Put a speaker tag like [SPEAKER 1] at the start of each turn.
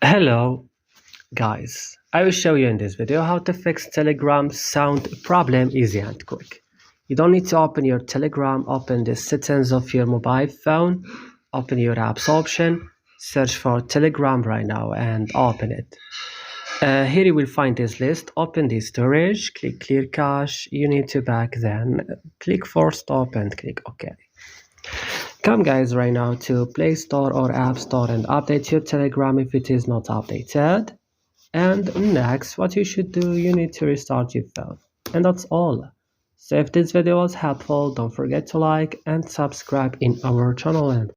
[SPEAKER 1] Hello guys, I will show you in this video how to fix Telegram sound problem easy and quick. You don't need to open your Telegram, open the settings of your mobile phone, open your apps option, search for Telegram right now and open it. Here you will find this list, open the storage, click clear cache, you need to back then, click force stop and click OK. Come guys right now to Play Store or App Store and update your Telegram if it is not updated. And next, what you should do, you need to restart your phone. And that's all. So if this video was helpful, don't forget to like and subscribe in our channel and